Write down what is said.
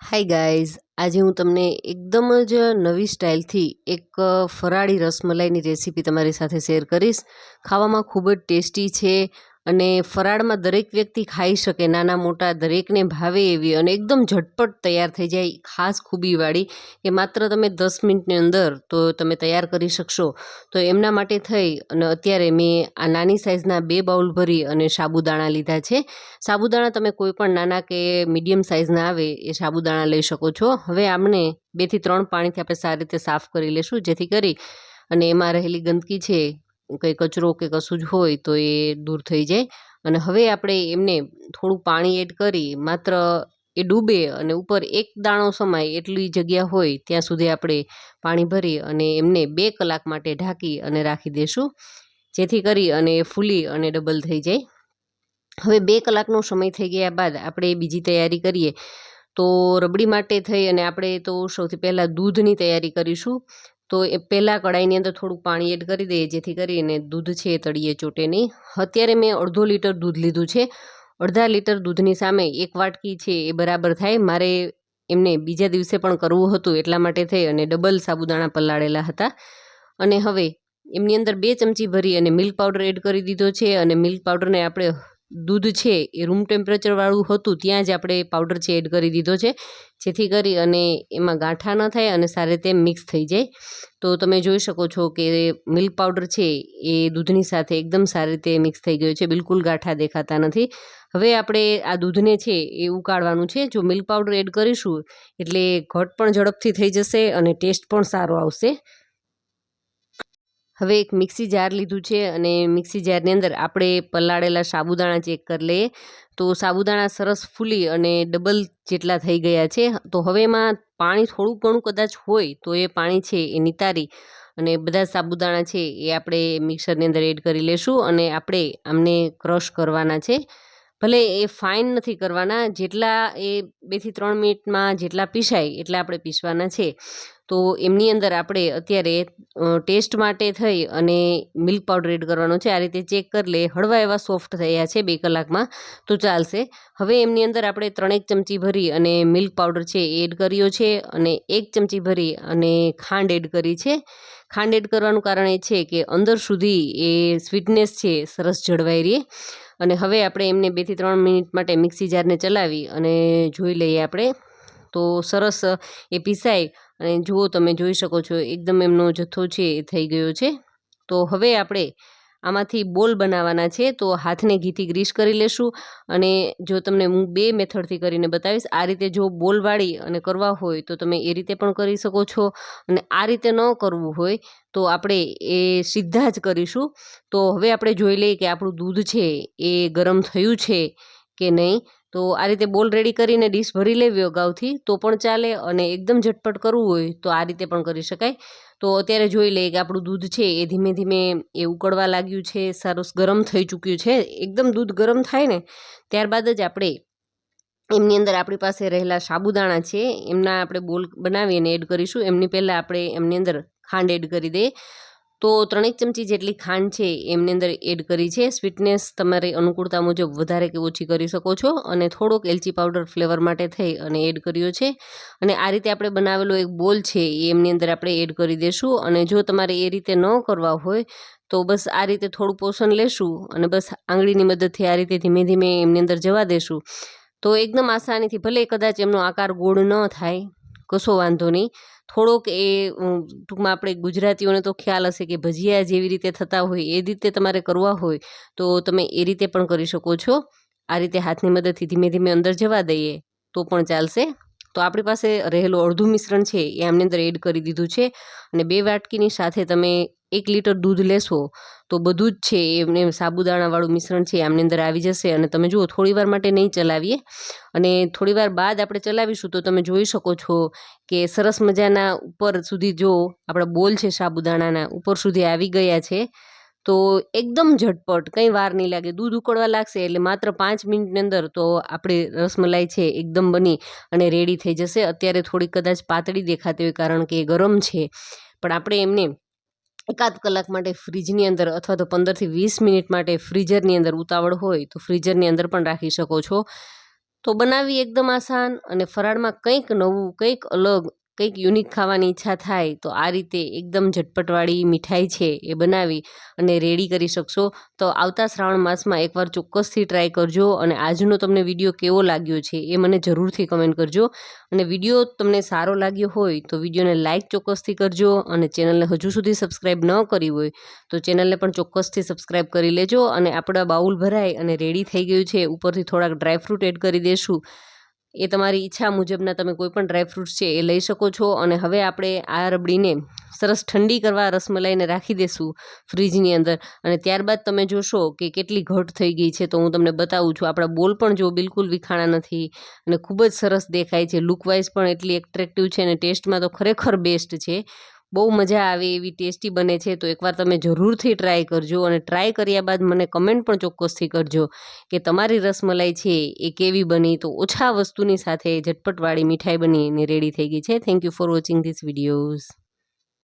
Hi guys, આજે હું તમને એકદમ જ નવી સ્ટાઇલથી એક ફરાળી રસમલાઈની રેસીપી તમારી સાથે શેર કરીશ. ખાવામાં ખૂબ જ ટેસ્ટી છે અને ફરાળમાં દરેક વ્યક્તિ ખાઈ શકે, નાના મોટા દરેકને ભાવે એવી અને એકદમ ઝટપટ તૈયાર થઈ જાય. ખાસ ખૂબીવાળી કે માત્ર તમે 10 મિનિટની અંદર તો તમે તૈયાર કરી શકશો. તો એમના માટે થઈ અને અત્યારે મેં આ નાની સાઇઝના 2 બાઉલ ભરી અને સાબુદાણા લીધા છે. સાબુદાણા તમે કોઈ પણ નાના કે મીડિયમ સાઇઝના આવે એ સાબુદાણા લઈ શકો છો. હવે આમને 2 થી 3 પાણીથી આપણે સારી રીતે સાફ કરી લેશું, જેથી કરી અને એમાં રહેલી ગંદકી છે, કંઈ કચરો કે કશું જ હોય તો એ દૂર થઈ જાય. અને હવે આપણે એમને થોડું પાણી એડ કરી માત્ર એ ડૂબે અને ઉપર એક દાણો સમાય એટલી જગ્યા હોય ત્યાં સુધી આપણે પાણી ભરી અને એમને 2 કલાક માટે ઢાંકી અને રાખી દઈશું, જેથી કરી અને ફૂલી અને ડબલ થઈ જાય. હવે 2 કલાકનો સમય થઈ ગયા બાદ આપણે બીજી તૈયારી કરીએ. તો રબડી માટે થઈ અને આપણે તો સૌથી પહેલાં દૂધની તૈયારી કરીશું. તો એ પહેલાં કડાઈની અંદર થોડુંક પાણી એડ કરી દઈએ, જેથી કરીને દૂધ છે એ તળીએ ચોટે નહીં. અત્યારે મેં 1/2 લીટર દૂધ લીધું છે. 1/2 લીટર દૂધની સામે 1 વાટકી છે એ બરાબર થાય. મારે એમને બીજા દિવસે પણ કરવું હતું એટલા માટે થઈ અને ડબલ સાબુદાણા પલાળેલા હતા. અને હવે એમની અંદર 2 ચમચી ભરી અને મિલ્ક પાવડર એડ કરી દીધો છે. અને મિલ્ક પાવડરને આપણે દૂધ છે એ રૂમ ટેમ્પરેચરવાળું હતું ત્યાં જ આપણે પાવડર છે એડ કરી દીધો છે, જેથી કરી અને એમાં ગાંઠા ન થાય અને સારી રીતે મિક્સ થઈ જાય. તો તમે જોઈ શકો છો કે મિલ્ક પાવડર છે એ દૂધની સાથે એકદમ સારી રીતે મિક્સ થઈ ગયો છે, બિલકુલ ગાંઠા દેખાતા નથી. હવે આપણે આ દૂધને છે એ ઉકાળવાનું છે. જો મિલ્ક પાવડર એડ કરીશું એટલે ઘટ પણ ઝડપથી થઈ જશે અને ટેસ્ટ પણ સારો આવશે. હવે એક મિક્સી જાર લીધું છે અને મિક્સી જારની અંદર આપણે પલાળેલા સાબુદાણા ચેક કરી લઈએ. તો સાબુદાણા સરસ ફૂલી અને ડબલ જેટલા થઈ ગયા છે. તો હવે એમાં પાણી થોડું ઘણું કદાચ હોય તો એ પાણી છે એ નિતારી અને બધા સાબુદાણા છે એ આપણે મિક્સરની અંદર એડ કરી લેશું અને આપણે આમને ક્રશ કરવાના છે. ભલે એ ફાઇન નથી કરવાના, જેટલા એ 2 થી 3 મિનિટમાં જેટલા પીસાય એટલા આપણે પીસવાના છે. તો એમની અંદર આપણે અત્યારે ટેસ્ટ માટે થઈ અને મિલ્ક પાવડર એડ કરવાનો છે. આ રીતે ચેક કરી લે, હળવા એવા સોફ્ટ થયા છે 2 કલાકમાં તો ચાલશે. હવે એમની અંદર આપણે 3 ચમચી ભરી અને મિલ્ક પાવડર છે એડ કર્યો છે અને 1 ચમચી ભરી અને ખાંડ એડ કરી છે. ખાંડ એડ કરવાનું કારણ એ છે કે અંદર સુધી એ સ્વીટનેસ છે સરસ જળવાઈ રહે. અને હવે આપણે એમને 2 થી 3 મિનિટ માટે મિક્સી જારને ચલાવી અને જોઈ લઈએ આપણે. તો સરસ એ પીસાય અને જુઓ, તમે જોઈ શકો છો એકદમ એમનો જથ્થો છે એ થઈ ગયો છે. તો હવે આપણે આમાંથી બોલ બનાવવાના છે. તો હાથને ઘીથી ગ્રીસ કરી લેશું અને જો તમને હું 2 મેથડથી કરીને બતાવીશ. આ રીતે જો બોલ વાળી અને કરવા હોય તો તમે એ રીતે પણ કરી શકો છો અને આ રીતે ન કરવું હોય તો આપણે એ સીધા જ કરીશું. તો હવે આપણે જોઈ લઈએ કે આપણું દૂધ છે એ ગરમ થયું છે કે નહીં. તો આ રીતે બોલ રેડી કરીને ડીશ ભરી લેવી અગાઉથી તો પણ ચાલે અને એકદમ ઝટપટ કરવું હોય તો આ રીતે પણ કરી શકાય. તો અત્યારે જોઈ લઈએ કે આપણું દૂધ છે એ ધીમે ધીમે એ ઉકળવા લાગ્યું છે, સરસ ગરમ થઈ ચૂક્યું છે. એકદમ દૂધ ગરમ થાય ને ત્યારબાદ જ આપણે એમની અંદર આપણી પાસે રહેલા સાબુદાણા છે એમના આપણે બોલ બનાવી અને એડ કરીશું. એમની પહેલાં આપણે એમની અંદર ખાંડ એડ કરી દઈએ. તો 3 ચમચી જેટલી ખાંડ છે એમની અંદર એડ કરી છે. સ્વીટનેસ તમારી અનુકૂળતા મુજબ વધારે કે ઓછી કરી શકો છો. અને થોડોક એલચી પાવડર ફ્લેવર માટે થઈ અને એડ કર્યો છે. અને આ રીતે આપણે બનાવેલો એક બોલ છે એ એમની અંદર આપણે એડ કરી દઈશું. અને જો તમારે એ રીતે ન કરવા હોય તો બસ આ રીતે થોડું પોષણ લેશું અને બસ આંગળીની મદદથી આ રીતે ધીમે ધીમે એમની અંદર જવા દેશું. તો એકદમ આસાનીથી, ભલે કદાચ એમનો આકાર ગોળ ન થાય, કશો વાંધો નહીં. થોડોક એ ટૂંકમાં આપણે ગુજરાતીઓને તો ખ્યાલ હશે કે ભજીયા જેવી રીતે થતા હોય એ રીતે તમારે કરવા હોય તો તમે એ રીતે પણ કરી શકો છો. આ રીતે હાથની મદદથી ધીમે ધીમે અંદર જવા દઈએ તો પણ ચાલશે. તો આપણી પાસે રહેલું અડધું મિશ્રણ છે એ આમની અંદર એડ કરી દીધું છે. અને 2 વાટકીની સાથે તમે 1 લીટર દૂધ લેશો તો બધું જ છે એમને સાબુદાણાવાળું મિશ્રણ છે આમની અંદર આવી જશે. અને તમે જુઓ, થોડીવાર માટે નહીં ચલાવીએ અને થોડીવાર બાદ આપણે ચલાવીશું તો તમે જોઈ શકો છો કે સરસ મજાના ઉપર સુધી જો આપણા બોલ છે સાબુદાણાના ઉપર સુધી આવી ગયા છે. તો એકદમ ઝટપટ, કંઈ વાર નહીં લાગે. દૂધ ઉકળવા લાગશે એટલે માત્ર 5 મિનિટની અંદર તો આપણી રસમલાઈ છે એકદમ બની અને રેડી થઈ જશે. અત્યારે થોડી કદાચ પાતળી દેખાતી હોય કારણ કે એ ગરમ છે, પણ આપણે એમને 1 કલાક માટે ફ્રીજની અંદર અથવા તો 15 થી 20 મિનિટ માટે ફ્રીઝરની અંદર, ઉતાવળ હોય તો ફ્રીઝરની અંદર પણ રાખી શકો છો. તો બનાવવી એકદમ આસાન અને ફરાળમાં કંઈક નવું, કંઈક અલગ, કંઈક યુનિક ખાવાની ઈચ્છા થાય તો આ રીતે એકદમ ઝટપટવાળી મીઠાઈ છે એ બનાવી અને રેડી કરી શકશો. તો આવતા શ્રાવણ માસમાં એકવાર ચોક્કસથી ટ્રાય કરજો અને આજનો તમને વિડીયો કેવો લાગ્યો છે એ મને જરૂરથી કમેન્ટ કરજો. અને વિડીયો તમને સારો લાગ્યો હોય તો વિડીયોને લાઇક ચોક્કસથી કરજો અને ચેનલને હજુ સુધી સબસ્ક્રાઈબ ન કરી હોય તો ચેનલને પણ ચોક્કસથી સબસ્ક્રાઈબ કરી લેજો. અને આપણા બાઉલ ભરાઈ અને રેડી થઈ ગયું છે. ઉપરથી થોડાક ડ્રાયફ્રૂટ એડ કરી દેશું. એ તમારી ઈચ્છા મુજબના તમે કોઈ પણ ડ્રાયફ્રૂટ્સ છે એ લઈ શકો છો. અને હવે આપણે આ રબડીને સરસ ઠંડી કરવા રસમલાઈને રાખી દેશું ફ્રીજની અંદર. અને ત્યારબાદ તમે જોશો કે કેટલી ઘટ થઈ ગઈ છે. તો હું તમને બતાવું છું. આપણા બોલ પણ જો બિલકુલ વિખાણા નથી અને ખૂબ જ સરસ દેખાય છે. લુકવાઇઝ પણ એટલી એટ્રેક્ટિવ છે અને ટેસ્ટમાં તો ખરેખર બેસ્ટ છે. બહુ મજા આવે એવી ટેસ્ટી બને છે. તો એકવાર તમે જરૂરથી ટ્રાય કરજો અને ટ્રાય કર્યા બાદ મને કમેન્ટ પણ ચોક્કસથી કરજો કે તમારી રસમલાઈ છે એ કેવી બની. તો ઓછા વસ્તુની સાથે ઝટપટવાળી મીઠાઈ બનીને રેડી થઈ ગઈ છે. Thank you for watching this videos.